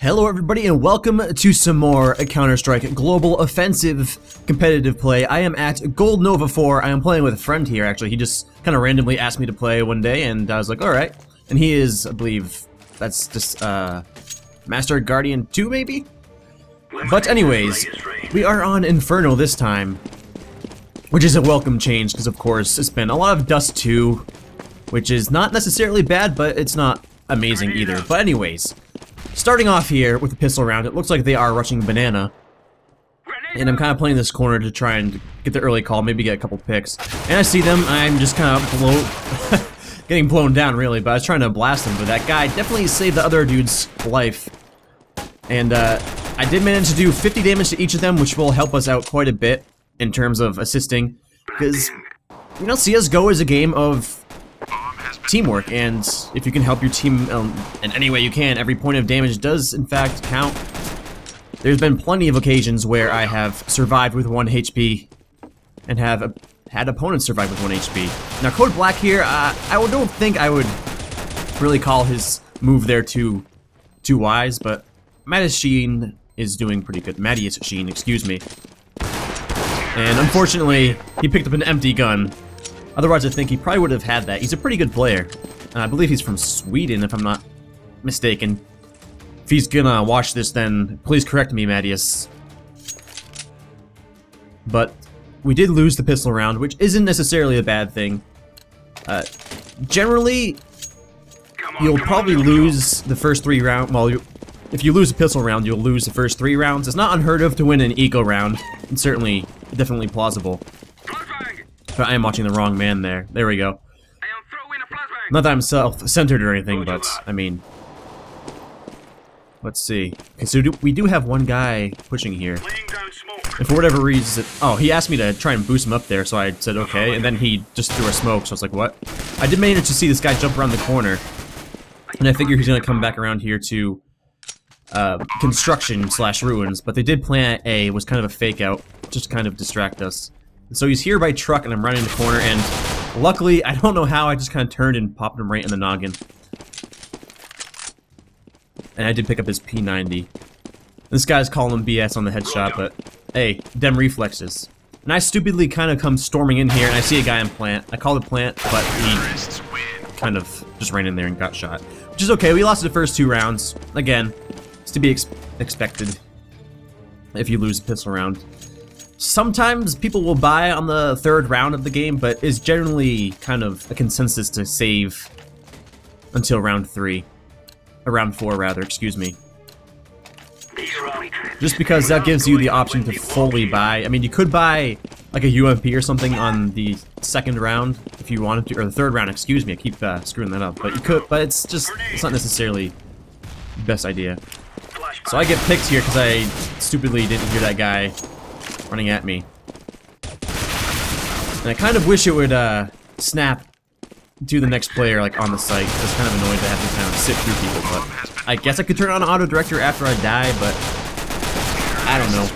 Hello everybody and welcome to some more Counter-Strike Global Offensive competitive play. I am at Gold Nova 4. I am playing with a friend here actually. He just kind of randomly asked me to play one day and I was like, alright. And he is, I believe, that's just Master Guardian 2 maybe? But anyways, we are on Inferno this time. Which is a welcome change because of course it's been a lot of Dust 2. Which is not necessarily bad, but it's not amazing either. But anyways. Starting off here with a pistol round, it looks like they are rushing banana. And I'm kind of playing this corner to try and get the early call, maybe get a couple picks. And I see them, I'm just kind of getting blown down really, but I was trying to blast them, but that guy definitely saved the other dude's life. And I did manage to do 50 damage to each of them, which will help us out quite a bit in terms of assisting. Because, you know, CSGO is a game of teamwork, and if you can help your team in any way you can, every point of damage does in fact count. There's been plenty of occasions where I have survived with 1 HP and have had opponents survive with 1 HP. Now Code Black here, I don't think I would really call his move there too wise, but Mattias Sheen is doing pretty good. Mattias Sheen, excuse me. And unfortunately, he picked up an empty gun. Otherwise, I think he probably would have had that. He's a pretty good player. I believe he's from Sweden, if I'm not mistaken. If he's gonna watch this, then please correct me, Mattias. But we did lose the pistol round, which isn't necessarily a bad thing. Generally, you'll probably lose the first 3 rounds. Well, if you lose a pistol round, you'll lose the first 3 rounds. It's not unheard of to win an eco round. It's certainly, definitely plausible. But I am watching the wrong man there. There we go. Not that I'm self-centered or anything, but, I mean... Let's see. Okay, so we do have one guy pushing here. And for whatever reason... Oh, he asked me to try and boost him up there, so I said okay, and then he just threw a smoke, so I was like, what? I did manage to see this guy jump around the corner. And I figure he's gonna come back around here to... construction/ruins, but they did plant A. It was kind of a fake out, just to kind of distract us. So he's here by truck, and I'm running the corner, and luckily, I don't know how, I just kind of turned and popped him right in the noggin. And I did pick up his P90. This guy's calling him BS on the headshot, but hey, dem reflexes. And I stupidly kind of come storming in here, and I see a guy in plant. I called it plant, but he kind of just ran in there and got shot. Which is okay, we lost the first 2 rounds. Again, it's to be expected if you lose a pistol round. Sometimes people will buy on the 3rd round of the game, but it's generally kind of a consensus to save until round 3. Or round 4, rather, excuse me. Just because that gives you the option to fully buy. I mean, you could buy like a UMP or something on the 2nd round if you wanted to, or the 3rd round, excuse me, I keep screwing that up. But you could, but it's not necessarily the best idea. So I get picked here because I stupidly didn't hear that guy running at me. And I kind of wish it would snap to the next player like on the site. It's kind of annoying to have to kind of sit through people, but I guess I could turn on auto director after I die, but I don't know.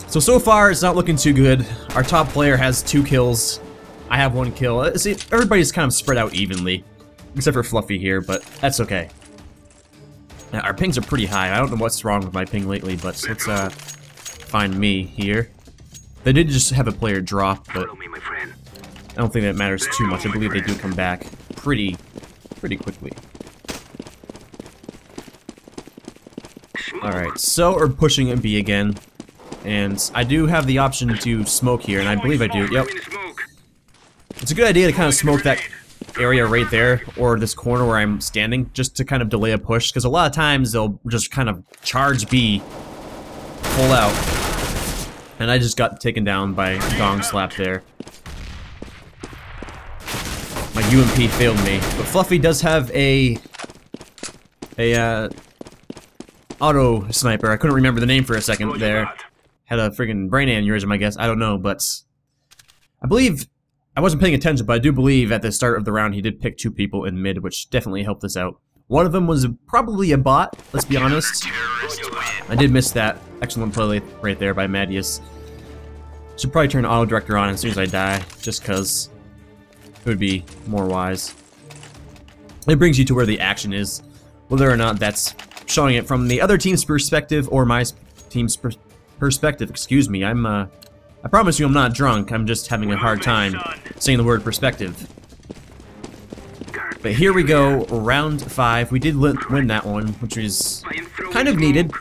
So far it's not looking too good. Our top player has 2 kills. I have 1 kill. See, everybody's kind of spread out evenly, except for Fluffy here, but that's okay. Our pings are pretty high. I don't know what's wrong with my ping lately, but let's find me here. They did just have a player drop, but I don't think that matters too much. I believe they do come back pretty quickly. Alright, so we're pushing a B again. And I do have the option to smoke here, and I believe I do. Yep. It's a good idea to kind of smoke that area right there, or this corner where I'm standing, just to kind of delay a push, because a lot of times they'll just kind of charge B, pull out. And I just got taken down by Gong Slap there. My UMP failed me. But Fluffy does have a auto sniper. I couldn't remember the name for a second there. Had a friggin' brain aneurysm, I guess. I don't know, but I believe I wasn't paying attention, but I do believe at the start of the round he did pick 2 people in mid, which definitely helped us out. One of them was probably a bot, let's be honest. I did miss that excellent play right there by Mattias. Should probably turn auto director on as soon as I die, just cause it would be more wise. It brings you to where the action is. Whether or not that's showing it from the other team's perspective or my team's perspective. Excuse me, I promise you I'm not drunk, I'm just having a hard time saying the word perspective. But here we go, round 5. We did win that one, which was kind of needed.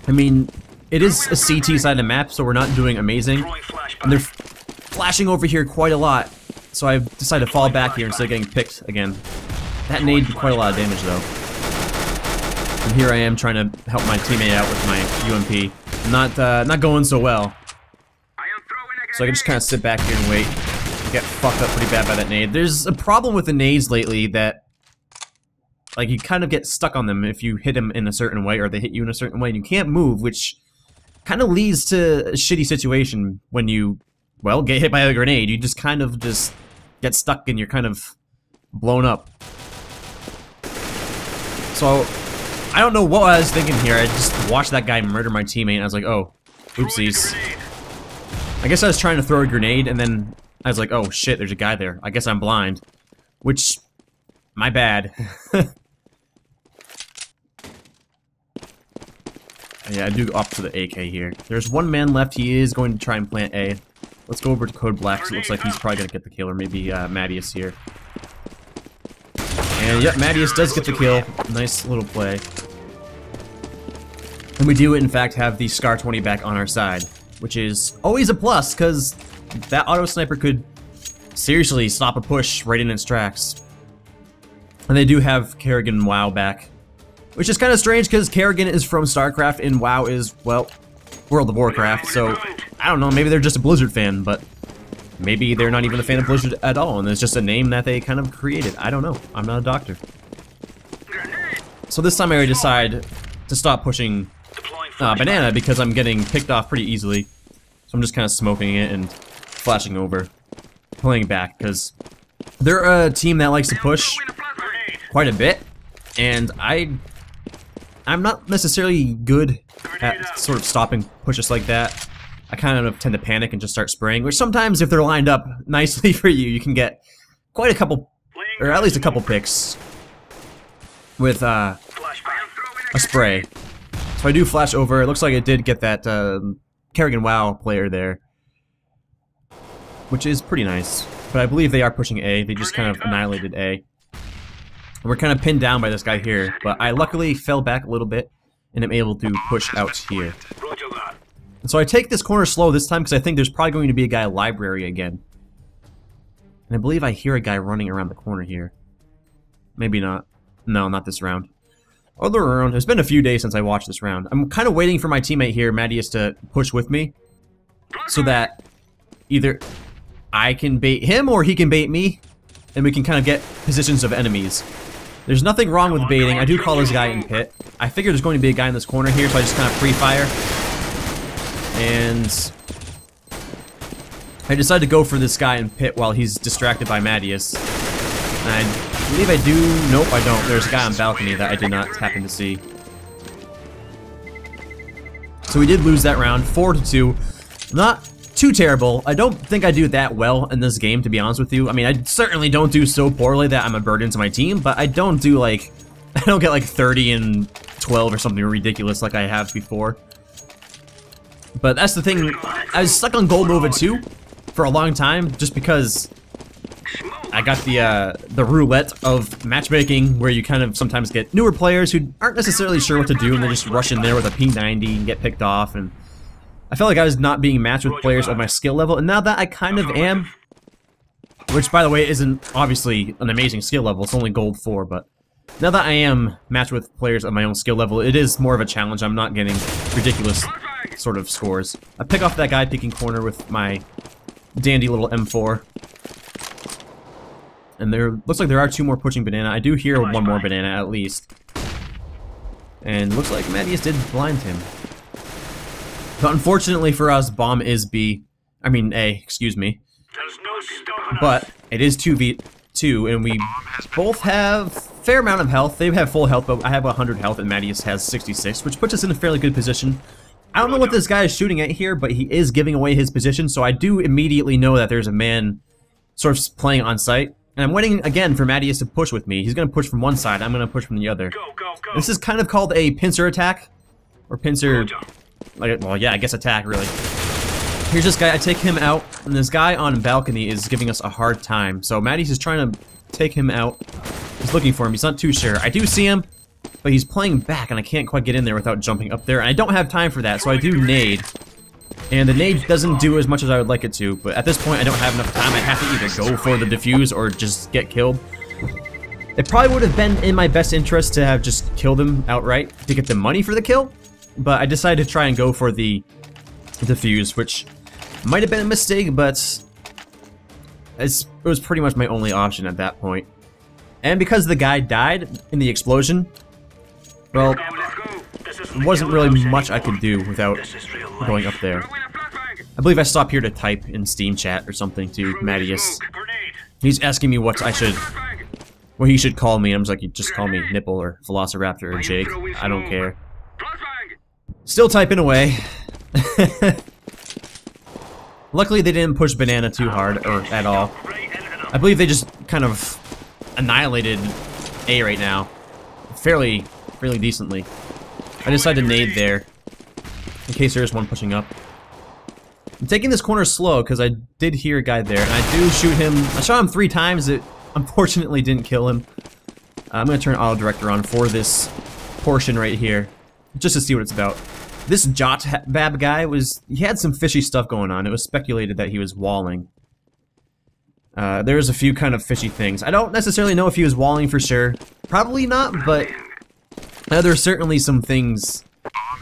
I mean, it is a CT side of the map, so we're not doing amazing. And they're flashing over here quite a lot, so I've decided to fall back here instead of getting picked again. That nade did quite a lot of damage, though. And here I am trying to help my teammate out with my UMP. Not going so well. So I can just kind of sit back here and wait. Get fucked up pretty bad by that nade. There's a problem with the nades lately that, like, you kind of get stuck on them if you hit them in a certain way, or they hit you in a certain way, and you can't move, which kind of leads to a shitty situation when you, well, get hit by a grenade. You just kind of just get stuck and you're kind of blown up. So, I don't know what I was thinking here. I just watched that guy murder my teammate, and I was like, oh, oopsies. I guess I was trying to throw a grenade, and then I was like, oh shit, there's a guy there. I guess I'm blind. Which, my bad. Yeah, I do opt for the AK here. There's one man left. He is going to try and plant A. Let's go over to Code Black, because it looks like he's probably going to get the kill, or maybe Mattias here. And yep, Mattias does get the kill. Nice little play. And we do, in fact, have the Scar 20 back on our side, which is always a plus, because that auto sniper could seriously stop a push right in its tracks. And they do have Kerrigan and WoW back, which is kind of strange because Kerrigan is from StarCraft and WoW is, well, World of Warcraft, so I don't know, maybe they're just a Blizzard fan, but maybe they're not even a fan of Blizzard at all, and it's just a name that they kind of created. I don't know. I'm not a doctor. So this time I decide to stop pushing Banana because I'm getting picked off pretty easily. So I'm just kind of smoking it and flashing over, pulling back, because they're a team that likes to push quite a bit, and I'm not necessarily good at sort of stopping pushes like that. I kind of tend to panic and just start spraying, which sometimes if they're lined up nicely for you, you can get quite a couple, or at least a couple picks with a spray. So I do flash over. It looks like it did get that Kerrigan WoW player there, which is pretty nice. But I believe they are pushing A. They just kind of annihilated A. And we're kind of pinned down by this guy here, but I luckily fell back a little bit and am able to push out here. And so I take this corner slow this time because I think there's probably going to be a guy library again. And I believe I hear a guy running around the corner here. Maybe not. No, not this round. Other round. It's been a few days since I watched this round. I'm kind of waiting for my teammate here, Mattias, to push with me, so that either I can bait him or he can bait me, and we can kind of get positions of enemies. There's nothing wrong with baiting. I do call this guy in pit. I figure there's going to be a guy in this corner here, so I just kind of pre-fire. And I decided to go for this guy in pit while he's distracted by Mattias. And I believe I do. Nope, I don't. There's a guy on balcony that I did not happen to see. So we did lose that round, 4-2. Not too terrible. I don't think I do that well in this game, to be honest with you. I mean, I certainly don't do so poorly that I'm a burden to my team, but I don't do like, I don't get like 30 and 12 or something ridiculous like I have before. But that's the thing. I was stuck on Gold Nova 2 for a long time just because I got the roulette of matchmaking, where you kind of sometimes get newer players who aren't necessarily sure what to do, and they just rush in there with a P90 and get picked off. And I felt like I was not being matched with players of my skill level, and now that I kind of am, which by the way isn't obviously an amazing skill level, it's only Gold 4, but now that I am matched with players of my own skill level, it is more of a challenge. I'm not getting ridiculous sort of scores. I pick off that guy peeking corner with my dandy little M4. And there looks like there are 2 more pushing banana. I do hear 1 more banana at least. And looks like Mattias did blind him. But unfortunately for us, bomb is B. I mean A, excuse me. But it is 2v2, and we both have a fair amount of health. They have full health, but I have 100 health, and Mattias has 66, which puts us in a fairly good position. I don't know what this guy is shooting at here, but he is giving away his position, so I do immediately know that there's a man sort of playing on site. And I'm waiting again for Mattias to push with me. He's gonna push from one side, I'm gonna push from the other. This is kind of called a pincer attack. Or pincer... well, yeah, I guess attack, really. Here's this guy, I take him out, and this guy on balcony is giving us a hard time. So Mattias is trying to take him out. He's looking for him, he's not too sure. I do see him, but he's playing back, and I can't quite get in there without jumping up there. And I don't have time for that, so I do nade. And the nade doesn't do as much as I would like it to, but at this point I don't have enough time. I have to either go for the defuse or just get killed. It probably would have been in my best interest to have just killed him outright to get the money for the kill, but I decided to try and go for the defuse, which might have been a mistake, but it was pretty much my only option at that point. And because the guy died in the explosion, well, there wasn't really much I could do without going up there. I believe I stopped here to type in Steam chat or something to Mattias. He's asking me what he should call me. I'm just like, just call me Nipple or Velociraptor or Jake. I don't care. Still typing away. Luckily they didn't push Banana too hard, or at all. I believe they just kind of annihilated A right now. Fairly decently. I decided to nade there, in case there is one pushing up. I'm taking this corner slow, because I did hear a guy there, and I do shoot him. I shot him 3 times, it unfortunately didn't kill him. I'm going to turn auto director on for this portion right here, just to see what it's about. This Jot Bab guy he had some fishy stuff going on. It was speculated that he was walling. There was a few kind of fishy things. I don't necessarily know if he was walling for sure. Probably not, but there were certainly some things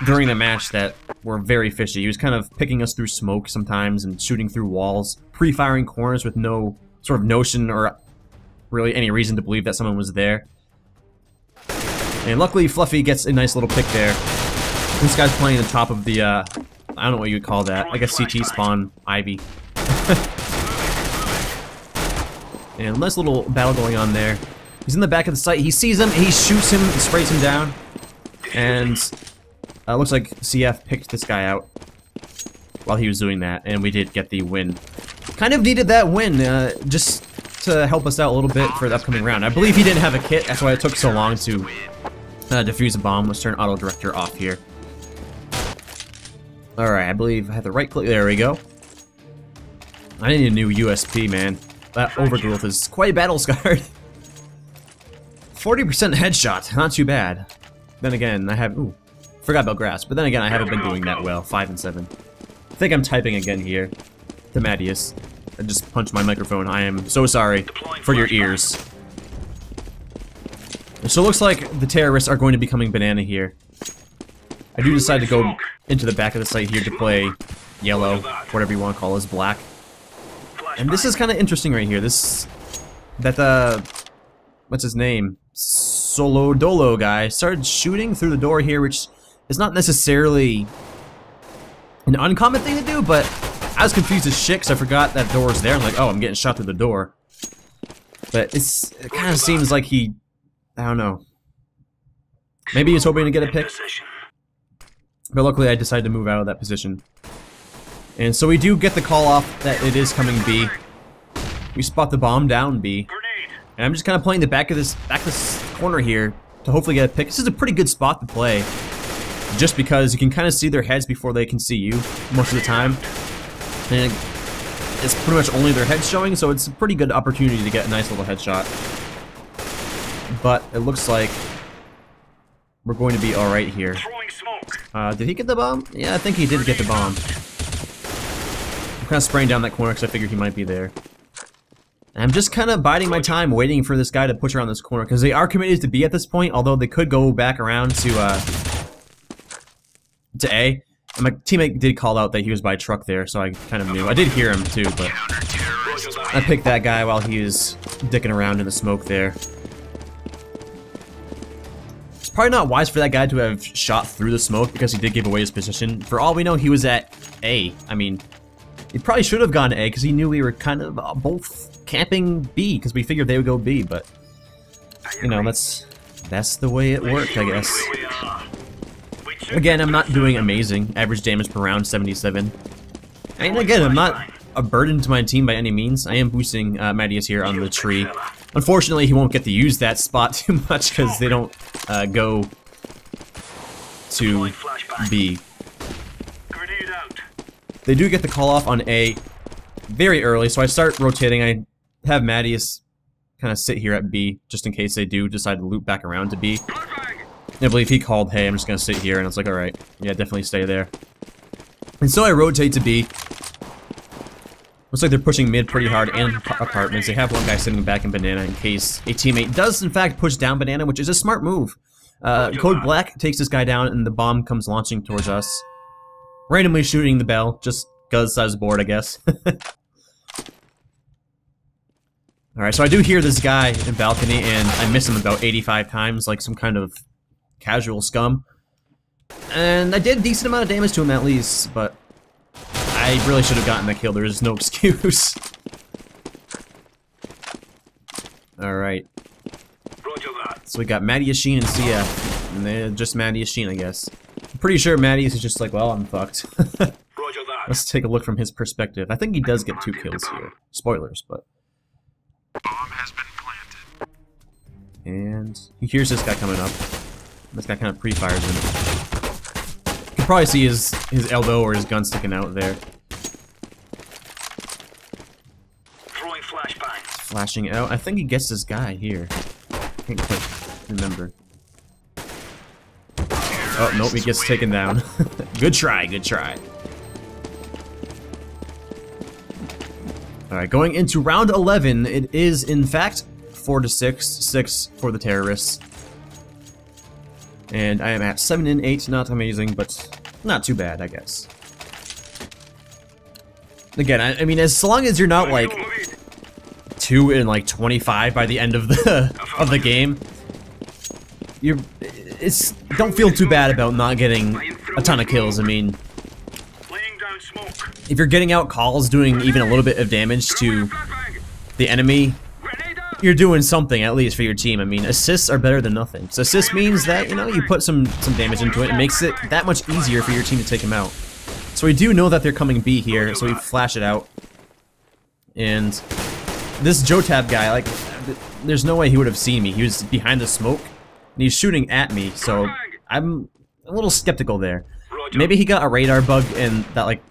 during the match that were very fishy. He was kind of picking us through smoke sometimes and shooting through walls, pre-firing corners with no sort of notion or really any reason to believe that someone was there. And luckily Fluffy gets a nice little pick there. This guy's playing on top of the, I don't know what you would call that, like a CT spawn Ivy. And nice little battle going on there. He's in the back of the site, he sees him, he shoots him, sprays him down. And looks like CF picked this guy out while he was doing that, and we did get the win. Kind of needed that win, just to help us out a little bit for the upcoming round. I believe he didn't have a kit, that's why it took so long to defuse a bomb. Let's turn auto director off here. Alright, I believe I have the right click. There we go. I need a new USP, man. That overgrowth is quite battle scarred. 40% headshot, not too bad. Then again, I have... Ooh, forgot about grass. But then again, I haven't been doing that well. 5 and 7. I think I'm typing again here to Mattias. I just punched my microphone. I am so sorry for your ears. So it looks like the terrorists are going to be coming banana here. I do decide to go into the back of the site here to play yellow, whatever you want to call it, black. And this is kind of interesting right here. What's his name? Solo Dolo guy started shooting through the door here, which is not necessarily an uncommon thing to do, but I was confused as shit because I forgot that door was there. I'm like, oh, I'm getting shot through the door. But it kind of seems like he, I don't know. Maybe he's hoping to get a pick. But luckily I decided to move out of that position. And so we do get the call off that it is coming B. We spot the bomb down B. And I'm just kind of playing the back of this corner here to hopefully get a pick. This is a pretty good spot to play, just because you can kind of see their heads before they can see you most of the time. And it's pretty much only their heads showing, so it's a pretty good opportunity to get a nice little headshot. But it looks like we're going to be alright here. Did he get the bomb? Yeah, I think he did get the bomb. I'm kind of spraying down that corner because I figured he might be there. And I'm just kind of biding my time, waiting for this guy to push around this corner, because they are committed to B at this point, although they could go back around to A. And my teammate did call out that he was by truck there, so I kind of knew. I did hear him too, but I picked that guy while he was dicking around in the smoke there. It's probably not wise for that guy to have shot through the smoke because he did give away his position. For all we know, he was at A. I mean, he probably should have gone to A because he knew we were kind of both camping B because we figured they would go B, but you know, that's the way it worked, I guess. Again, I'm not doing amazing. Average damage per round, 77. I mean, again, I'm not a burden to my team by any means. I am boosting Mattias here on the tree. Unfortunately, he won't get to use that spot too much because they don't go to B. They do get the call off on A very early, so I start rotating. I have Mattias kind of sit here at B, just in case they do decide to loop back around to B. I believe he called, hey, I'm just gonna sit here, and it's like, alright, yeah, definitely stay there. And so I rotate to B. Looks like they're pushing mid pretty hard and apartments. They have one guy sitting back in banana in case a teammate does in fact push down banana, which is a smart move. Code Black takes this guy down, and the bomb comes launching towards us. Randomly shooting the bell, just because I was bored, I guess. Alright, so I do hear this guy in balcony, and I miss him about 85 times, like some kind of casual scum. And I did a decent amount of damage to him at least, but I really should have gotten that kill. There's no excuse. Alright. So we got Mattias Sheen and CF, and they're just Mattias Sheen, I guess. I'm pretty sure Mattias is just like, well, I'm fucked. Let's take a look from his perspective. I think he does get 2 kills here. Spoilers, but... Bomb has been planted. And he hears this guy coming up. This guy kind of pre-fires him. You can probably see his elbow or his gun sticking out there. Throwing flashbang. Flashing out. I think he gets this guy here. I can't quite remember. Oh, nope, he gets taken down. Good try, good try. Alright, going into round 11, it is in fact 4-6, 6 for the terrorists. And I am at 7 and 8, not amazing, but not too bad, I guess. Again, I mean, as long as you're not like 2 and like 25 by the end of the game, don't feel too bad about not getting a ton of kills. I mean, if you're getting out calls, doing even a little bit of damage to the enemy, you're doing something at least for your team. I mean, assists are better than nothing. So assist means that, you know, you put some damage into it. It makes it that much easier for your team to take him out. So we do know that they're coming B here, so we flash it out. And this Jotab guy, like, there's no way he would have seen me. He was behind the smoke, and he's shooting at me, so I'm a little skeptical there. Maybe he got a radar bug and that, like,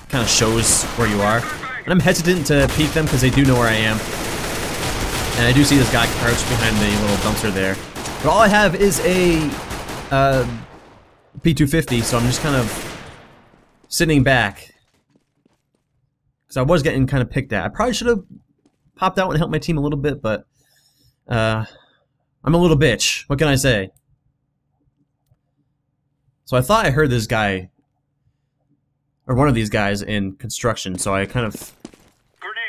kind of shows where you are. And I'm hesitant to peek them because they do know where I am. And I do see this guy crouched behind the little dumpster there. But all I have is a P250, so I'm just kind of sitting back. Because I was getting kind of picked at. I probably should have popped out and helped my team a little bit, but I'm a little bitch. What can I say? So I thought I heard this guy, or one of these guys in construction, so I kind of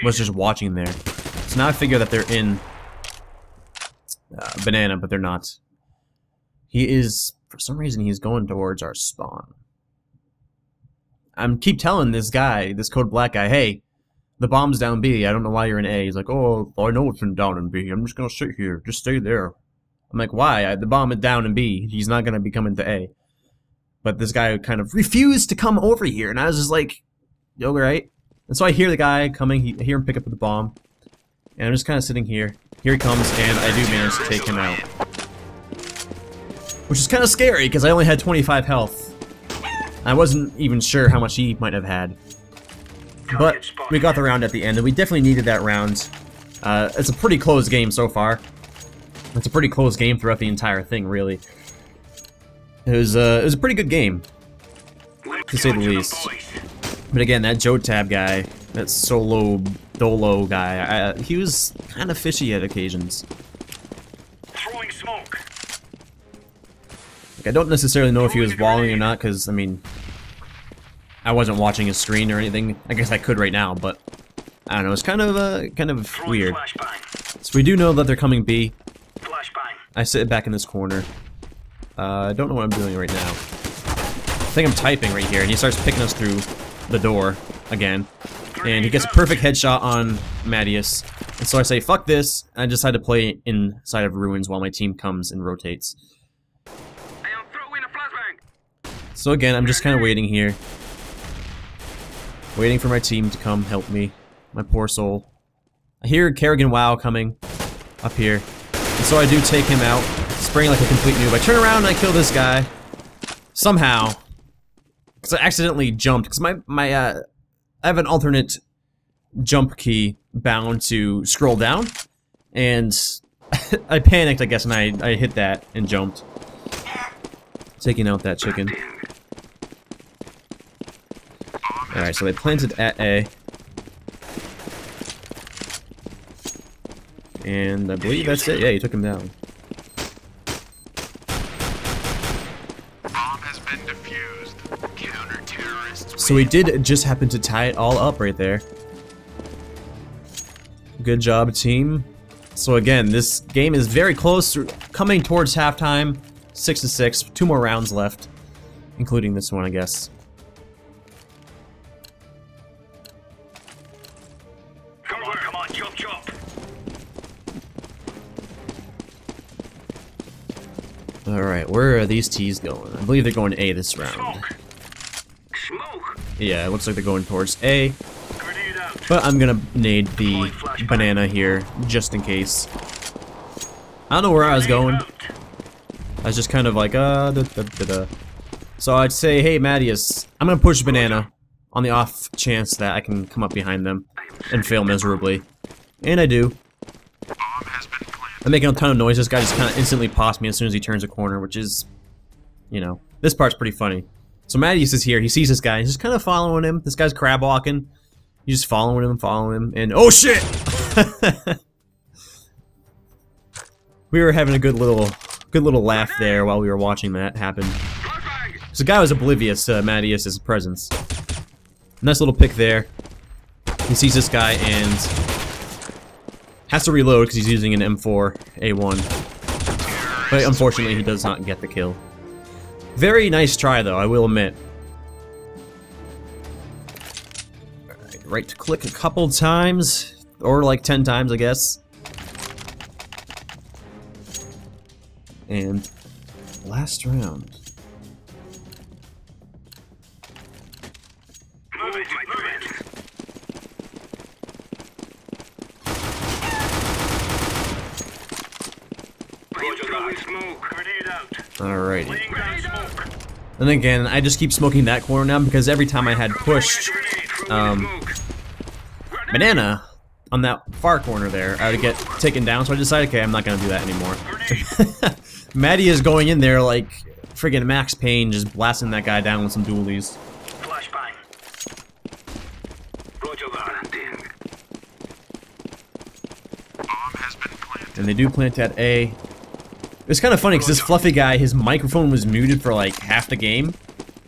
was just watching there. So now I figure that they're in banana, but they're not. He is, for some reason, he's going towards our spawn. Keep telling this guy, this Code Black guy, hey, the bomb's down B, I don't know why you're in A. He's like, oh, I know it's down in B, I'm just gonna sit here, just stay there. I'm like, why? The bomb is down in B, he's not gonna be coming to A. But this guy kind of refused to come over here, and I was just like, alright. And so I hear the guy coming, I hear him pick up the bomb, and I'm just kind of sitting here. Here he comes, and I do manage to take him out. Which is kind of scary, because I only had 25 health. I wasn't even sure how much he might have had. But we got the round at the end, and we definitely needed that round. It's a pretty close game so far. It's a pretty close game throughout the entire thing, really. It was a pretty good game, to say the least. But again, that Jotab guy, that solo dolo guy, he was kind of fishy at occasions. Throwing smoke. Like, I don't necessarily know if he was walling or not, because I mean, I wasn't watching his screen or anything. I guess I could right now, but I don't know. It's kind of weird. So we do know that they're coming B. I sit back in this corner. I don't know what I'm doing right now. I think I'm typing right here, and he starts picking us through the door again. And he gets a perfect headshot on Mattias. And so I say, fuck this, and I decide to play inside of ruins while my team comes and rotates. So again, I'm just kind of waiting here. Waiting for my team to come help me. My poor soul. I hear Kerrigan WoW coming up here. And so I do take him out, spraying like a complete noob. I turn around and I kill this guy. Somehow. Because I accidentally jumped. Because I have an alternate jump key bound to scroll down. And I panicked, I guess, and I hit that and jumped. Taking out that chicken. Alright, so they planted at A. And I believe that's it. Yeah, you took him down. Bomb has been defused. Counter-terrorists. So we did just happen to tie it all up right there. Good job, team. So again, this game is very close, coming towards halftime. 6-6, 2 more rounds left, including this one, I guess. Come on, chop, chop. Alright, where are these T's going? I believe they're going to A this round. Smoke. Smoke. Yeah, it looks like they're going towards A. Grenade out. But I'm gonna nade the banana here, just in case. I don't know where I was going. I was just kind of like, So I'd say, hey, Mattias, I'm gonna push banana on the off chance that I can come up behind them and fail miserably. And I do. I'm making a ton of noise. This guy just kind of instantly pops me as soon as he turns a corner, which is, you know, this part's pretty funny. So Mattias is here. He sees this guy. He's just kind of following him. This guy's crab walking. He's just following him, and oh shit! We were having a good little laugh there while we were watching that happen. So the guy was oblivious to Mattias' presence. Nice little pick there. He sees this guy and has to reload because he's using an M4 A1. But unfortunately, he does not get the kill. Very nice try, though, I will admit. Alright, right to click a couple times, or like 10 times, I guess. And last round. Alrighty. And again, I just keep smoking that corner now because every time I had pushed banana on that far corner there, I would get taken down, so I decided, okay, I'm not gonna do that anymore. Maddie is going in there like friggin' Max Payne, just blasting that guy down with some dualies. And they do plant at A. It's kind of funny because this fluffy guy, his microphone was muted for like half the game,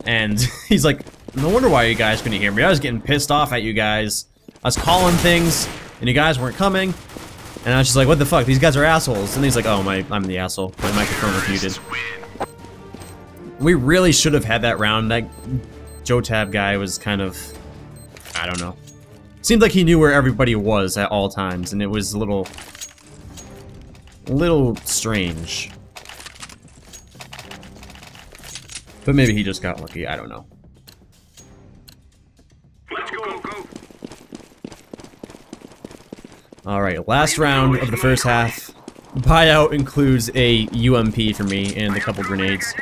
and he's like, no wonder why you guys couldn't hear me. I was getting pissed off at you guys. I was calling things, and you guys weren't coming, and I was just like, what the fuck, these guys are assholes. And he's like, oh, I'm the asshole. My microphone was muted. We really should have had that round. That Joe Tab guy was kind of, I don't know. Seemed like he knew where everybody was at all times, and it was a little strange. But maybe he just got lucky, I don't know. Let's go. Alright, last round of the first half. Buyout includes a UMP for me and a couple grenades.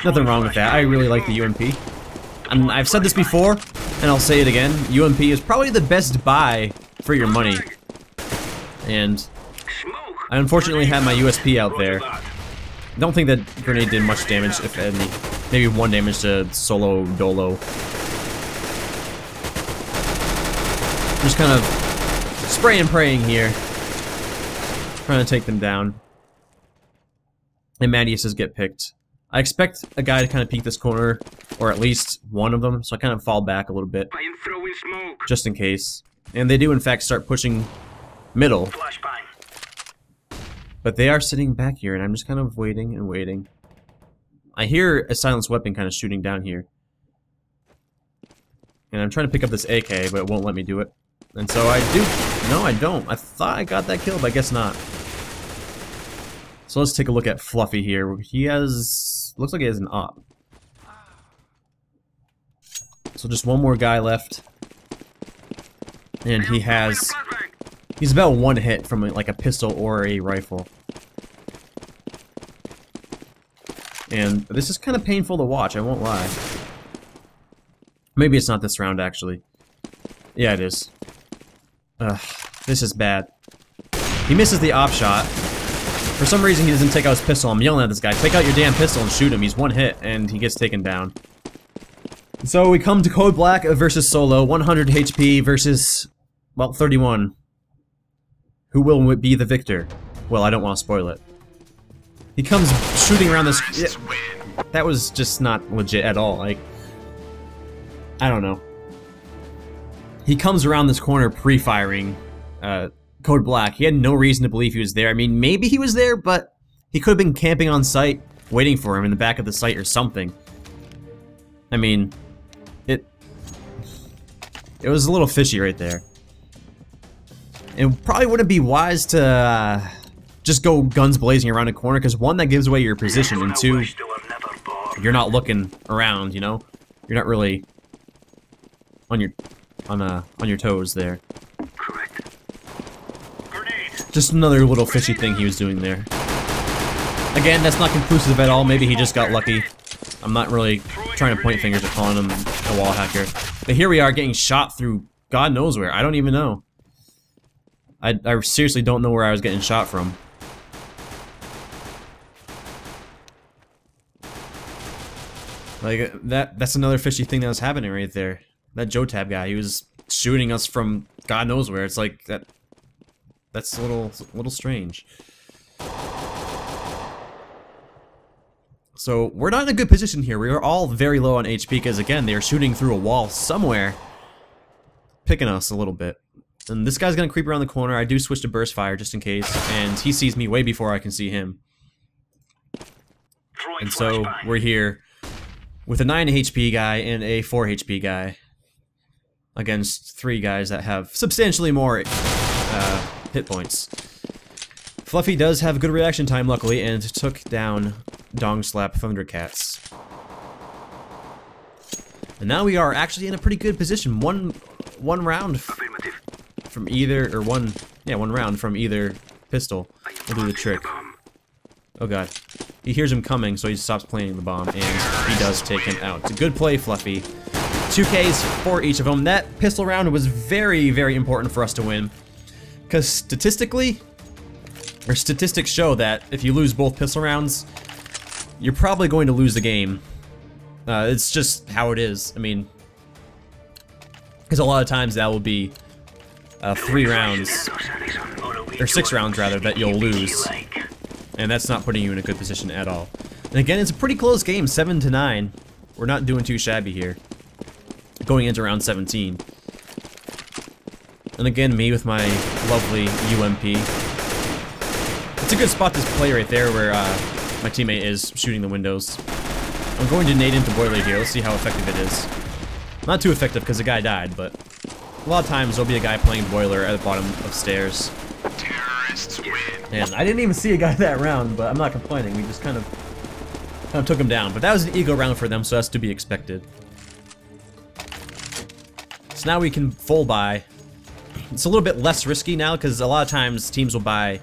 Nothing wrong with that, I really like the UMP. And I've said this before, and I'll say it again, UMP is probably the best buy for your money. And I unfortunately had my USP out there. Don't think that grenade did much damage, if any. Maybe 1 damage to solo dolo. Just kind of spray and praying here. Trying to take them down. And Mattias does get picked. I expect a guy to kind of peek this corner, or at least one of them, so I kind of fall back a little bit. Just in case. And they do in fact start pushing middle. But they are sitting back here, and I'm just kind of waiting and waiting. I hear a silenced weapon kind of shooting down here. And I'm trying to pick up this AK, but it won't let me do it. And so I do. No, I don't. I thought I got that kill, but I guess not. So let's take a look at Fluffy here. He has... looks like he has an op. So just one more guy left. And he's about one hit from like a pistol or a rifle. And this is kind of painful to watch, I won't lie. Maybe it's not this round, actually. Yeah, it is. Ugh, this is bad. He misses the op shot. For some reason, he doesn't take out his pistol. I'm yelling at this guy, take out your damn pistol and shoot him. He's one hit, and he gets taken down. So we come to Code Black versus Solo, 100 HP versus, well, 31. Who will be the victor? Well, I don't want to spoil it. He comes shooting around this. That was just not legit at all. Like, I don't know. He comes around this corner pre-firing Code Black. He had no reason to believe he was there. I mean, maybe he was there, but he could have been camping on site, waiting for him in the back of the site or something. I mean, it was a little fishy right there. It probably wouldn't be wise to just go guns blazing around a corner, because one, that gives away your position, and two, you're not looking around, you know? You're not really on your toes there. Just another little fishy thing he was doing there. Again, that's not conclusive at all. Maybe he just got lucky. I'm not really trying to point fingers at calling him a wall hacker. But here we are getting shot through God knows where. I don't even know. I seriously don't know where I was getting shot from. Like, that's another fishy thing that was happening right there. That Jotab guy, he was shooting us from God knows where. It's like, that's a little strange. So, we're not in a good position here. We are all very low on HP, because again, they are shooting through a wall somewhere, picking us a little bit. And this guy's gonna creep around the corner. I do switch to burst fire just in case, and he sees me way before I can see him. And so, we're here with a 9 HP guy and a 4 HP guy against 3 guys that have substantially more hit points. Fluffy does have good reaction time, luckily, and took down Dong Slap Thundercats. And now we are actually in a pretty good position. One round from either, or one round from either pistol will do the trick. Oh god. He hears him coming, so he stops planting the bomb, and he does take him out. It's a good play, Fluffy. 2 Ks for each of them. That pistol round was very, very important for us to win. Because statistics show that if you lose both pistol rounds, you're probably going to lose the game. It's just how it is. I mean, because a lot of times that will be 3 rounds, or 6 rounds rather, that you'll lose. And that's not putting you in a good position at all. And again, it's a pretty close game, 7-9. We're not doing too shabby here. Going into round 17. And again, me with my lovely UMP. It's a good spot to play right there where my teammate is shooting the windows. I'm going to nade into Boiler here. Let's see how effective it is. Not too effective because the guy died, but a lot of times there'll be a guy playing Boiler at the bottom of stairs. And I didn't even see a guy that round, but I'm not complaining. We just kind of took him down. But that was an ego round for them, so that's to be expected. So now we can full buy. It's a little bit less risky now, because a lot of times teams will buy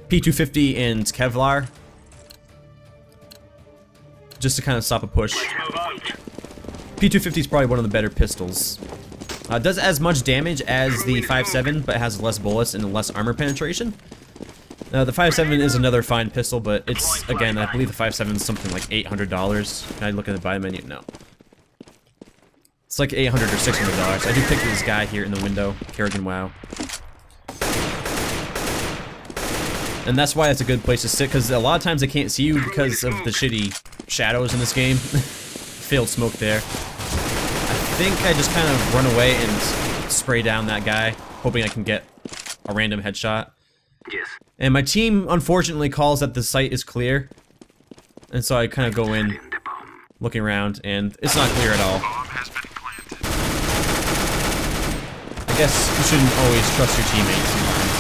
P250 and Kevlar just to kind of stop a push. P250 is probably one of the better pistols. It does as much damage as the 5.7, but it has less bullets and less armor penetration. The 5.7 is another fine pistol, but it's, again, I believe the 5.7 is something like $800. Can I look at the buy menu? No. It's like $800 or $600. I do pick this guy here in the window, Kerrigan WoW. And that's why it's a good place to sit, because a lot of times I can't see you because of the shitty shadows in this game. Failed smoke there. I think I just kind of run away and spray down that guy, hoping I can get a random headshot. Yes. And my team, unfortunately, calls that the site is clear. And so I kind of go in, looking around, and it's not clear at all. I guess you shouldn't always trust your teammates sometimes.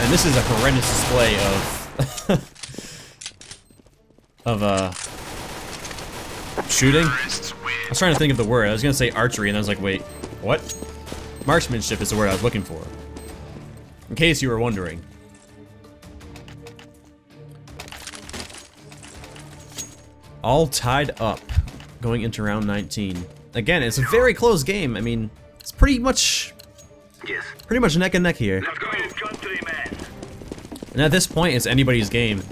And this is a horrendous display of shooting. I was trying to think of the word. I was gonna say archery, and I was like, wait, what? Marksmanship is the word I was looking for. In case you were wondering. All tied up going into round 19. Again, it's a very close game. I mean, it's pretty much neck and neck here. Let's go, countryman. And at this point, it's anybody's game.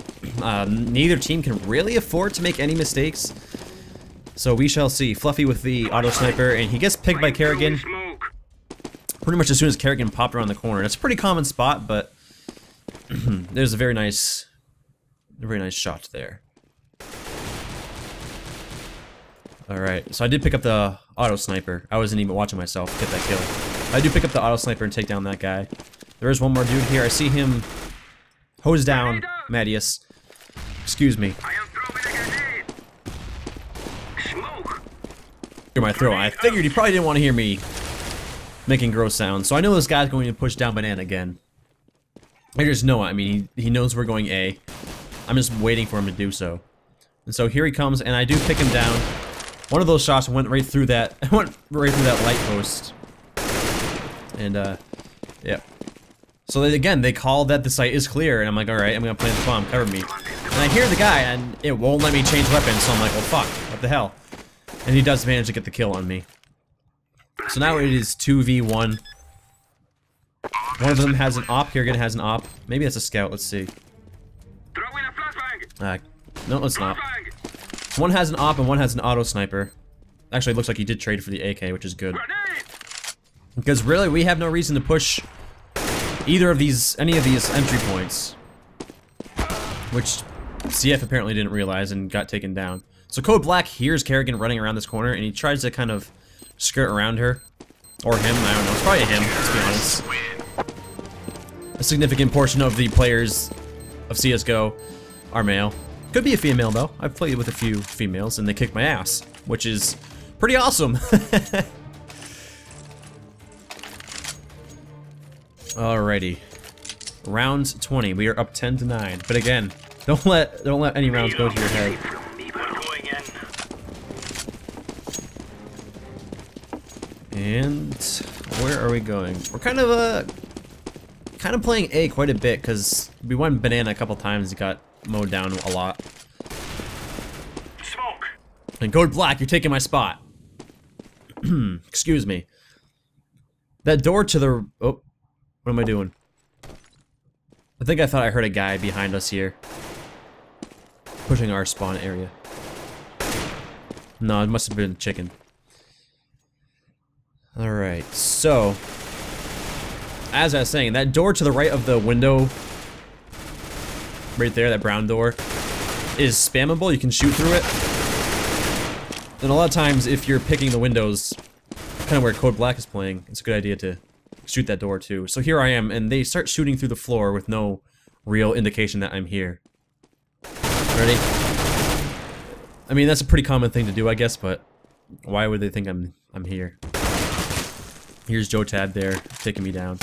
Neither team can really afford to make any mistakes. So we shall see. Fluffy with the auto sniper, and he gets picked by Kerrigan. Pretty much as soon as Kerrigan popped around the corner. It's a pretty common spot, but there's a very nice shot there. Alright, so I did pick up the auto sniper. I wasn't even watching myself get that kill. I do pick up the auto sniper and take down that guy. There is one more dude here. I see him hose down Mattias. Excuse me. I am throwing a grenade. Smoke. Hear my throw. I figured he probably didn't want to hear me making gross sounds. So I know this guy's going to push down banana again. I just know it. I mean, he knows we're going A. I'm just waiting for him to do so. And so here he comes, and I do pick him down. One of those shots went right through that light post. And yeah. So again, they call that the site is clear, and I'm like, all right, I'm gonna plant the bomb, cover me. And I hear the guy, and it won't let me change weapons, so I'm like, well, fuck, what the hell? And he does manage to get the kill on me. So now it is 2v1. One of them has an op. Kerrigan has an op. Maybe that's a scout. Let's see. Throw in a flashbang. No, it's not. One has an op and one has an auto sniper. Actually, it looks like he did trade for the AK, which is good. Grenade. Because really, we have no reason to push any of these entry points, which CF apparently didn't realize and got taken down. So Code Black hears Kerrigan running around this corner, and he tries to kind of skirt around her. Or him, I don't know. It's probably him, let's be honest. A significant portion of the players of CSGO are male. Could be a female, though. I've played with a few females, and they kick my ass, which is pretty awesome. Alrighty. Round 20. We are up 10-9. But again, don't let any rounds go to your head. And where are we going? We're kind of playing A quite a bit because we went banana a couple times and got mowed down a lot. Smoke. And Code Black, you're taking my spot. Excuse me. That door to the... Oh, what am I doing? I think I thought I heard a guy behind us here. Pushing our spawn area. No, it must have been chicken. Alright, so... As I was saying, that door to the right of the window... Right there, that brown door... is spammable, you can shoot through it. And a lot of times, if you're picking the windows... kind of where Code Black is playing, it's a good idea to shoot that door too. So here I am, and they start shooting through the floor with no real indication that I'm here. Ready? I mean, that's a pretty common thing to do, I guess, but why would they think I'm here? Here's Joe Tab there, taking me down.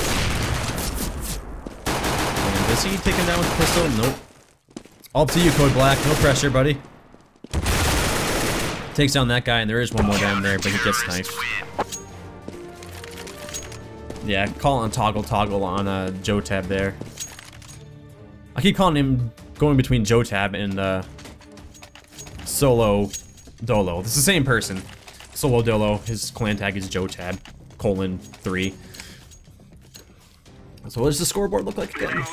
And is he taken down with a pistol? Nope. All up to you, Code Black. No pressure, buddy. Takes down that guy, and there is one more down there, but he gets sniped. Yeah, call on toggle on Joe Tab there. I keep calling him going between Joe Tab and Solo Dolo. This is the same person. Solo Dolo. His clan tag is Joe Tab :3. So what does the scoreboard look like again?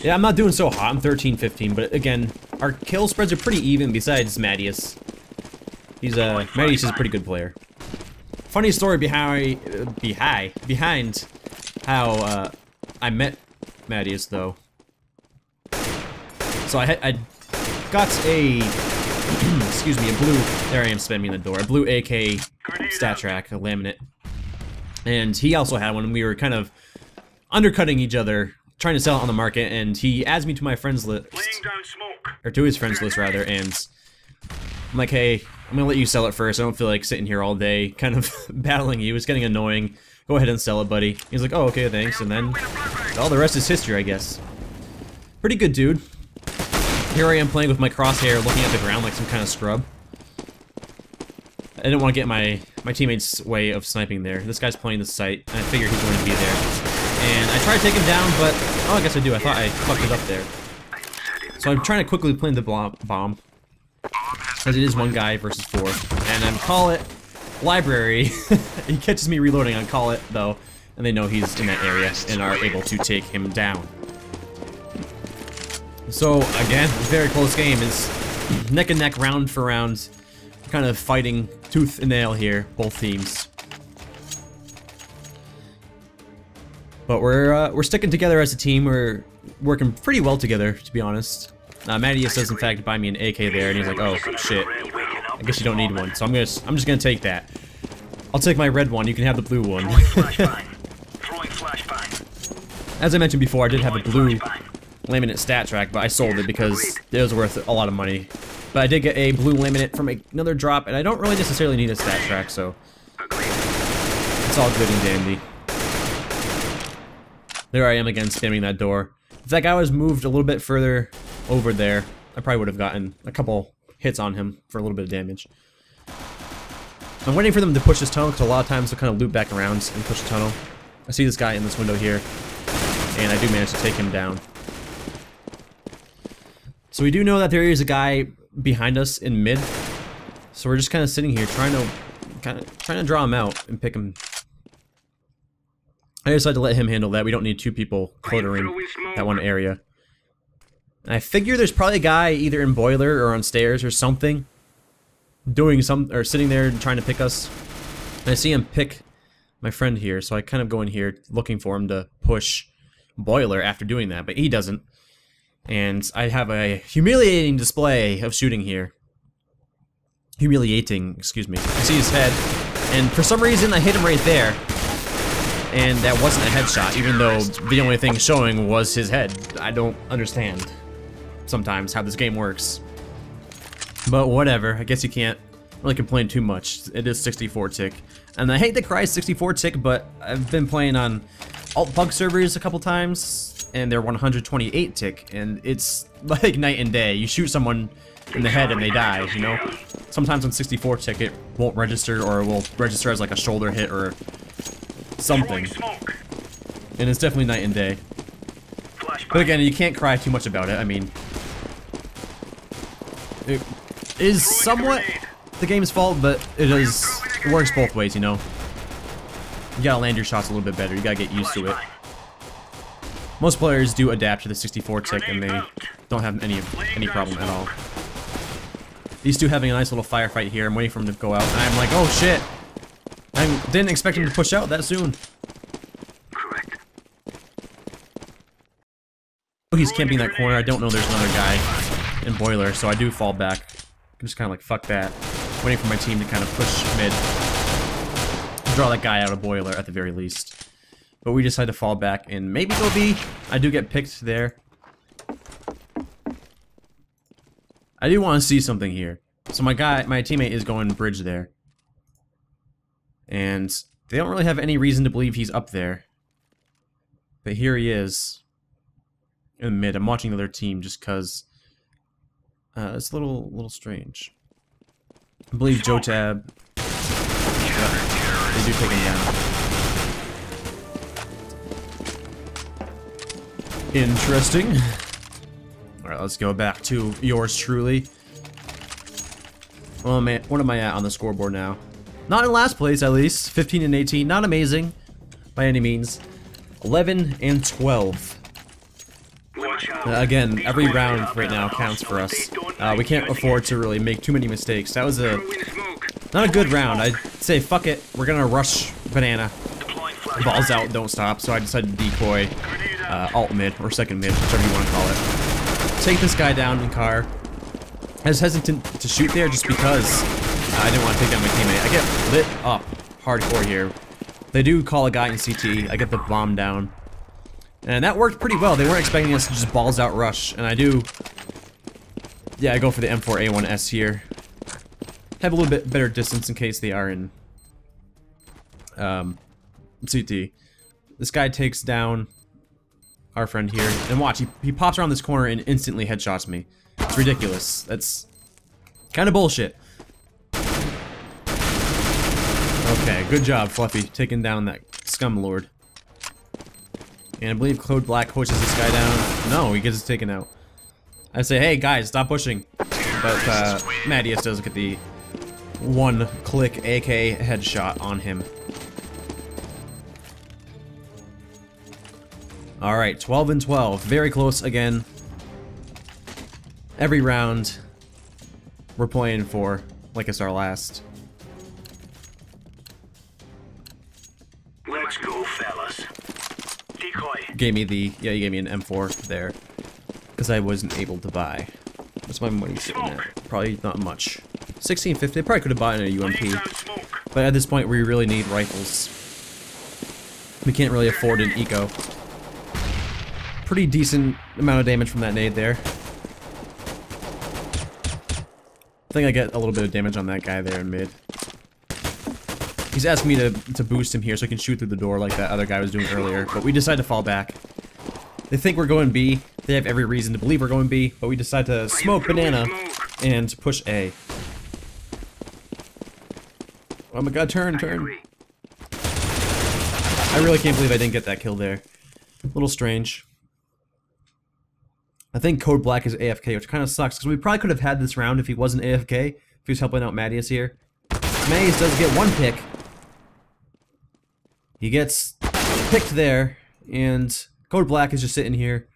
Yeah, I'm not doing so hot. I'm 13-15, but again, our kill spreads are pretty even. Besides Mattias, Mattias is a pretty good player. Funny story behind how I met Mattias, though. So I got a excuse me, a blue. There I am spamming the door. A blue AK stat track, a laminate, and he also had one. And we were kind of undercutting each other, trying to sell it on the market. And he adds me to my friends list, or to his friends list rather. And I'm like, hey, I'm gonna let you sell it first. I don't feel like sitting here all day, kind of battling you. It's getting annoying. Go ahead and sell it, buddy. He's like, oh, okay, thanks. And then, all the rest is history, I guess. Pretty good dude. Here I am playing with my crosshair, looking at the ground like some kind of scrub. I didn't want to get my teammates' way of sniping there. This guy's playing the site, and I figure he's going to be there. And I try to take him down, but oh, I guess I do. I thought I fucked it up there. So I'm trying to quickly plant the bomb, as it is one guy versus 4, and I call it library. He catches me reloading on call it though, and they know he's in that area and are able to take him down. So again, very close game. Is neck and neck, round for round, kind of fighting tooth and nail here, both teams. But we're sticking together as a team. We're working pretty well together, to be honest. Mattias does in fact buy me an AK there, and he's like, "Oh shit, I guess you don't need one." So I'm just gonna take that. I'll take my red one. You can have the blue one. As I mentioned before, I did have a blue laminate stat track, but I sold it because it was worth a lot of money. But I did get a blue laminate from another drop, and I don't really necessarily need a stat track, so it's all good and dandy. There I am again, spamming that door. If that guy was moved a little bit further over there, I probably would have gotten a couple hits on him for a little bit of damage. I'm waiting for them to push this tunnel, because a lot of times they'll kind of loop back around and push the tunnel. I see this guy in this window here, and I do manage to take him down. So we do know that there is a guy behind us in mid, so we're just kind of sitting here trying to draw him out and pick him. I decided to let him handle that. We don't need 2 people cluttering that one area. And I figure there's probably a guy either in boiler or on stairs or something, doing or sitting there and trying to pick us. And I see him pick my friend here, so I kind of go in here looking for him to push boiler after doing that, but he doesn't. And I have a humiliating display of shooting here. Humiliating, excuse me. I see his head, and for some reason I hit him right there. And that wasn't a headshot, even though the only thing showing was his head. I don't understand sometimes how this game works. But whatever, I guess you can't really complain too much. It is 64 tick. And I hate to cry 64 tick, but I've been playing on alt bug servers a couple times, and they're 128 tick, and it's like night and day. You shoot someone in the head and they die, you know? Sometimes on 64 tick it won't register, or it will register as like a shoulder hit or something. And it's definitely night and day. But again, you can't cry too much about it. I mean, it is somewhat the game's fault, but it works both ways, you know? You gotta land your shots a little bit better. You gotta get used to it. Most players do adapt to the 64 tick, and they don't have any problem at all. These two having a nice little firefight here. I'm waiting for him to go out, and I'm like, oh shit! I didn't expect him to push out that soon. Oh, he's camping that corner. I don't know there's another guy in boiler, so I do fall back. I'm just kind of like, fuck that. Waiting for my team to kind of push mid. Draw that guy out of boiler at the very least. But we decide to fall back and maybe go B. I do get picked there. I do want to see something here. So my teammate is going bridge there. And they don't really have any reason to believe he's up there. But here he is. In mid. I'm watching the other team just because it's a little strange. I believe Jotab. Yeah, they do take him down. Interesting. Alright, let's go back to yours truly. Oh man, what am I at on the scoreboard now? Not in last place, at least. 15 and 18. Not amazing by any means. 11 and 12. Again, every round right now counts for us. We can't afford to really make too many mistakes. That was not a good round. I'd say, fuck it, we're gonna rush banana. Balls out, don't stop. So I decided to decoy alt mid, or second mid, whichever you want to call it. Take this guy down in car. I was hesitant to shoot there just because I didn't want to take down my teammate. I get lit up hardcore here. They do call a guy in CT. I get the bomb down. And that worked pretty well. They weren't expecting us to just balls out rush. And I do... Yeah, I go for the M4A1S here. Have a little bit better distance in case they are in CT. This guy takes down our friend here. And watch, he pops around this corner and instantly headshots me. It's ridiculous. That's kind of bullshit. Okay, good job, Fluffy, taking down that scum lord. And I believe Code Black pushes this guy down. No, he gets taken out. I say, hey guys, stop pushing. But Mattias does get the one-click AK headshot on him. Alright, 12 and 12. Very close again. Every round we're playing for, like it's our last. Let's go, fellas. Decoy. Gave me the, yeah, you gave me an M4 there. Because I wasn't able to buy. What's my money sitting at? Probably not much. 1650, I probably could have bought a UMP. But at this point we really need rifles. We can't really afford an eco. Pretty decent amount of damage from that nade there. I think I get a little bit of damage on that guy there in mid. He's asked me to boost him here so I can shoot through the door like that other guy was doing earlier, but we decide to fall back. They think we're going B. They have every reason to believe we're going B, but we decide to smoke banana and push A. Oh my god, turn. I really can't believe I didn't get that kill there. A little strange. I think Code Black is AFK, which kind of sucks, because we probably could have had this round if he wasn't AFK, if he was helping out Mattias here. Mattias does get one pick. He gets picked there, and Code Black is just sitting here.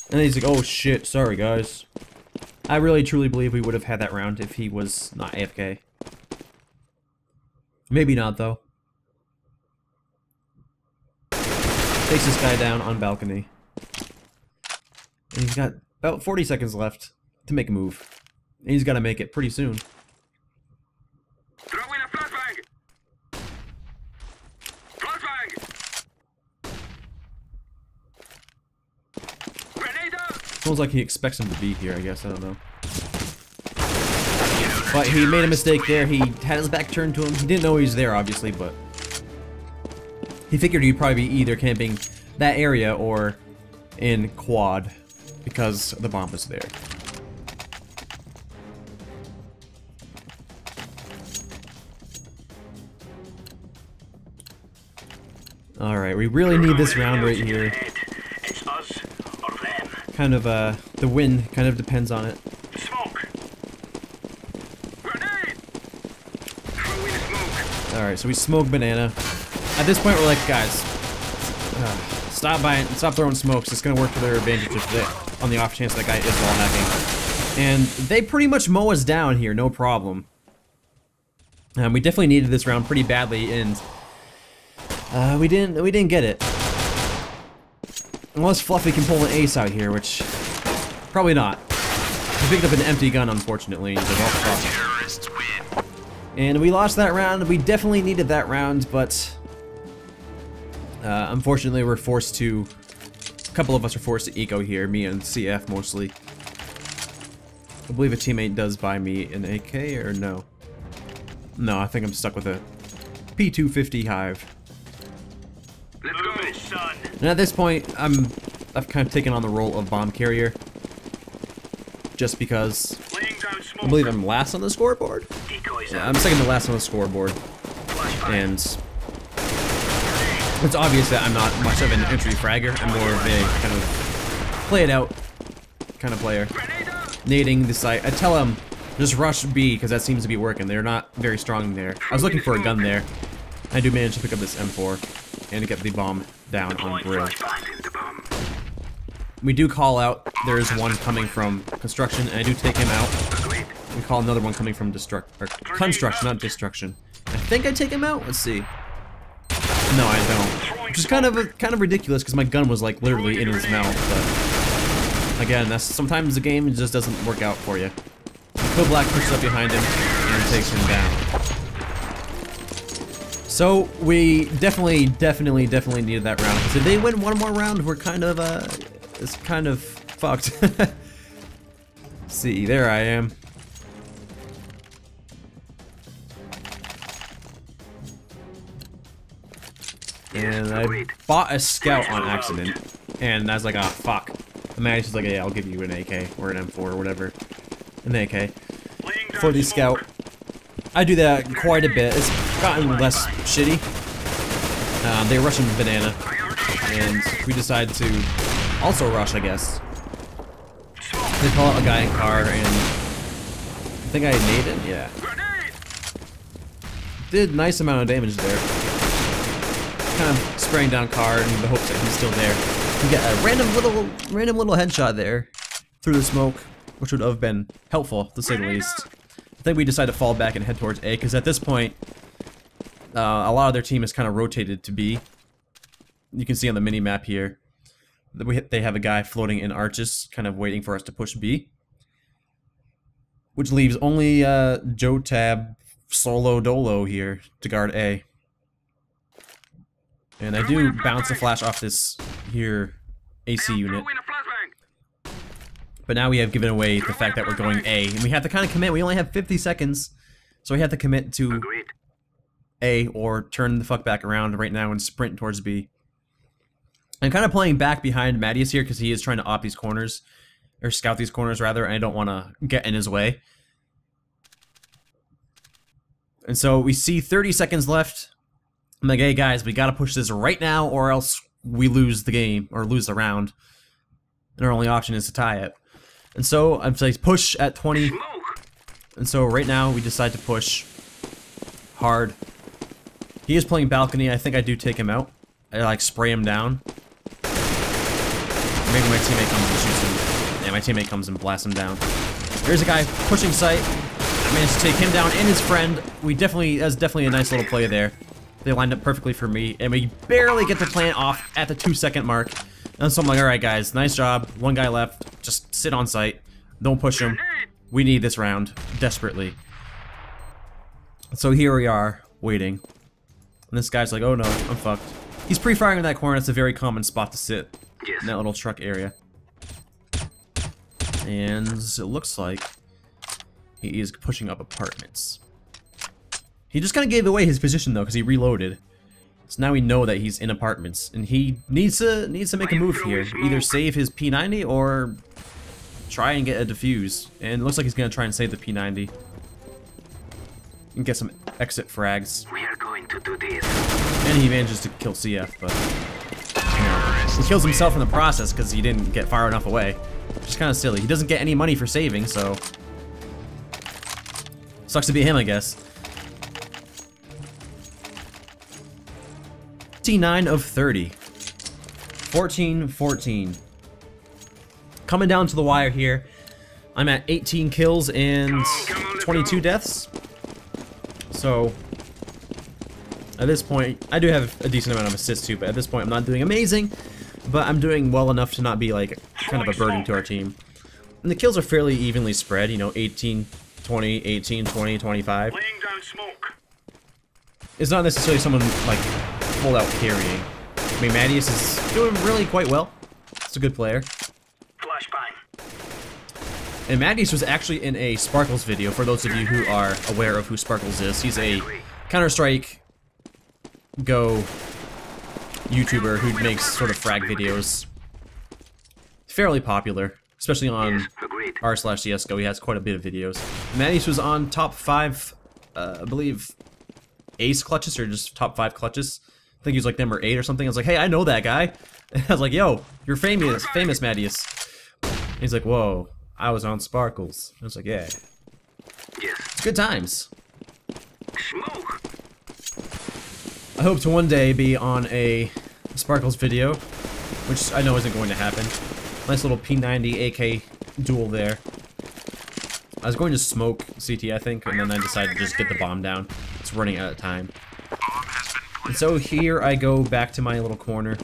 And then he's like, oh shit, sorry guys. I really truly believe we would have had that round if he was not AFK. Maybe not, though. Takes this guy down on balcony. And he's got about 40 seconds left to make a move. And he's got to make it pretty soon. Throw in a flashbang. Flashbang. Grenade out. Feels like he expects him to be here, I guess. I don't know. But he made a mistake there. He had his back turned to him. He didn't know he was there, obviously, but he figured he'd probably be either camping that area or in quad because the bomb was there. Alright, we really need this round right here. It's us or them. Kind of, the win kind of depends on it. Smoke. Grenade. Throw in smoke. Alright, so we smoke banana. At this point, we're like, guys, stop throwing smokes. It's gonna work to their advantage if they, on the off chance that guy is wall hacking. And they pretty much mow us down here, no problem. We definitely needed this round pretty badly, and we didn't get it. Unless Fluffy can pull an ace out here, which probably not. He picked up an empty gun, unfortunately. He's like, oh, fuck. And we lost that round. We definitely needed that round, but unfortunately, we're forced to. A couple of us are forced to eco here. Me and CF mostly. I believe a teammate does buy me an AK, or no? No, I think I'm stuck with a P250 Hive. Let's go, son. And at this point, I've kind of taken on the role of bomb carrier, just because Laying down smoke. I believe I'm last on the scoreboard. Decoys Yeah, out. I'm second to last on the scoreboard, Flashbang. and it's obvious that I'm not much of an entry fragger. I'm more of a kind of play it out kind of player. Grenade out. Nading the site. I tell them just rush B because that seems to be working. They're not very strong there. I was looking for a gun there. I do manage to pick up this M4 and get the bomb down on grill. Flashbang in the bomb. We do call out. There is one coming from construction, and I do take him out. Agreed. We call another one coming from construction, not destruction. I think I take him out. Let's see. No, I don't. Which is kind of ridiculous because my gun was like literally in his mouth. But again, that's sometimes the game just doesn't work out for you. Code Black pushes up behind him and takes him down. So we definitely needed that round. Because if they win one more round, we're kind of it's kind of fucked. See, there I am. And I bought a scout on accident, and I was like, ah, fuck. The man is like, yeah, I'll give you an AK or an M4 or whatever, an AK for the scout. I do that quite a bit. It's gotten less shitty. They were rushing banana, and we decided to also rush, I guess. They call out a guy in car, and I think I naded him, yeah. Did nice amount of damage there. Kind of spraying down car in the hopes that he's still there. We get a random little headshot there through the smoke, which would have been helpful to say the least. I think we decided to fall back and head towards A, because at this point, a lot of their team is kind of rotated to B. You can see on the mini map here that they have a guy floating in arches, kind of waiting for us to push B, which leaves only Joe Tab Solo Dolo here to guard A. And I do bounce a flash off this here AC unit. But now we have given away the fact that we're going A, and we have to kind of commit. We only have 50 seconds, so we have to commit to A or turn the fuck back around right now and sprint towards B. I'm kind of playing back behind Mattias here because he is trying to op these corners, or scout these corners rather, and I don't want to get in his way. And so we see 30 seconds left. I'm like, hey guys, we gotta push this right now or else we lose the game, or lose the round. And our only option is to tie it. And so I'm saying push at 20. And so right now we decide to push hard. He is playing balcony. I think I do take him out. I like spray him down. Maybe my teammate comes and shoots him. Yeah, my teammate comes and blasts him down. There's a guy pushing site. I managed to take him down and his friend. That's definitely a nice little play there. They lined up perfectly for me, and we barely get the plant off at the 2-second mark. And so I'm like, alright guys, nice job. One guy left. Just sit on site. Don't push him. We need this round desperately. So here we are, waiting. And this guy's like, oh no, I'm fucked. He's pre-firing in that corner. It's a very common spot to sit in that little truck area. And it looks like he is pushing up apartments. He just kind of gave away his position though, because he reloaded. So now we know that he's in apartments, and he needs to make a move here. Either save his P90 or try and get a defuse. And it looks like he's gonna try and save the P90 and get some exit frags. We are going to do this. And he manages to kill CF, but you know, he kills himself in the process because he didn't get far enough away. Which is kind of silly. He doesn't get any money for saving, so sucks to be him, I guess. 29 of 30. 14-14. Coming down to the wire here. I'm at 18 kills and 22 deaths. So, at this point, I do have a decent amount of assists too, but at this point I'm not doing amazing, but I'm doing well enough to not be like kind of a burden to our team. And the kills are fairly evenly spread, you know, 18, 20, 18, 20, 25. Laying down smoke. It's not necessarily someone like full out carrying. I mean, Mattias is doing really quite well. He's a good player. Flashbang. And Mattias was actually in a Sparkles video, for those of you who are aware of who Sparkles is. He's a Counter-Strike Go YouTuber who makes sort of frag videos. Fairly popular, especially on r/CSGO. He has quite a bit of videos. Mattias was on top 5, I believe, ace clutches, or just top 5 clutches. I think he was like number 8 or something. I was like, hey, I know that guy. And I was like, yo, you're famous Mattias. And he's like, whoa, I was on Sparkles. I was like, yeah. It's good times. Smoke. I hope to one day be on a Sparkles video, which I know isn't going to happen. Nice little P90 AK duel there. I was going to smoke CT, I think, and then I decided to just get the bomb down. It's running out of time. And so here I go back to my little corner.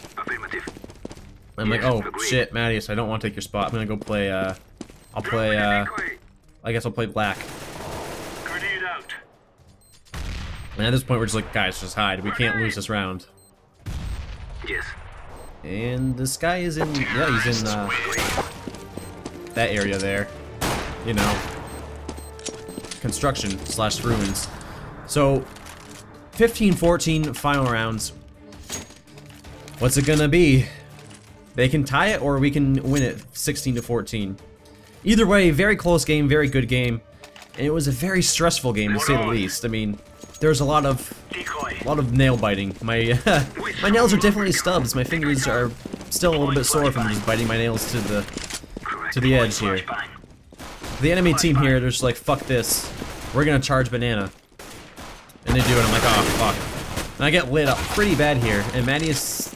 I'm like, oh shit, Mattias, I don't want to take your spot. I'm gonna go play, I guess I'll play black. And at this point we're just like, guys, just hide. We can't lose this round. Yes. And this guy is in, yeah, he's in, that area there. You know. Construction / ruins. So, 15-14 final rounds. What's it gonna be? They can tie it or we can win it 16-14. Either way, very close game, very good game. And it was a very stressful game to say the least. I mean, there's a lot of nail biting. My my nails are definitely stubs. My fingers are still a little bit sore from just biting my nails to the edge here. The enemy team here, they're just like, fuck this. We're gonna charge banana. And they do it. I'm like, oh fuck. And I get lit up pretty bad here. And Maddie is...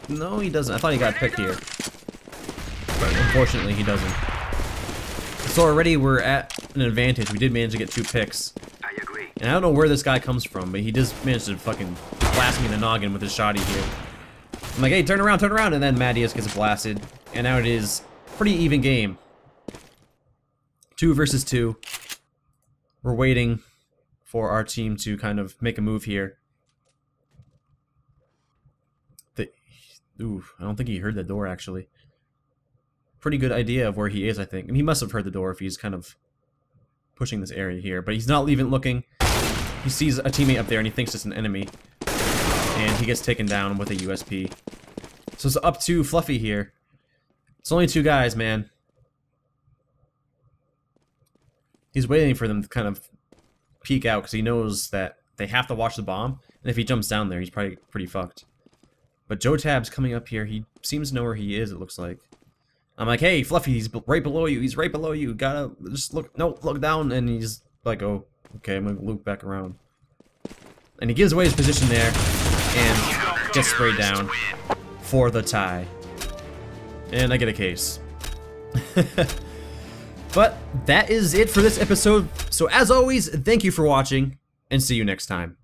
No, he doesn't. I thought he got picked here. But unfortunately, he doesn't. So already we're at an advantage. We did manage to get 2 picks. I agree. And I don't know where this guy comes from, but he just managed to fucking blast me in the noggin with his shotty here. I'm like, hey, turn around, and then Mattias gets blasted. And now it is pretty even game. 2 versus 2. We're waiting for our team to kind of make a move here. Ooh, I don't think he heard the door, actually. Pretty good idea of where he is, I think. And he must have heard the door if he's kind of pushing this area here. But he's not even looking. He sees a teammate up there and he thinks it's an enemy. And he gets taken down with a USP. So it's up to Fluffy here. It's only 2 guys, man. He's waiting for them to kind of peek out because he knows that they have to watch the bomb. And if he jumps down there, he's probably pretty fucked. But Joe Tab's coming up here. He seems to know where he is, it looks like. I'm like, hey, Fluffy, he's right below you. He's right below you. Gotta just look. No, look down. And he's like, oh, okay, I'm gonna loop back around. And he gives away his position there and gets sprayed down for the tie. And I get a case. But that is it for this episode. So as always, thank you for watching, and see you next time.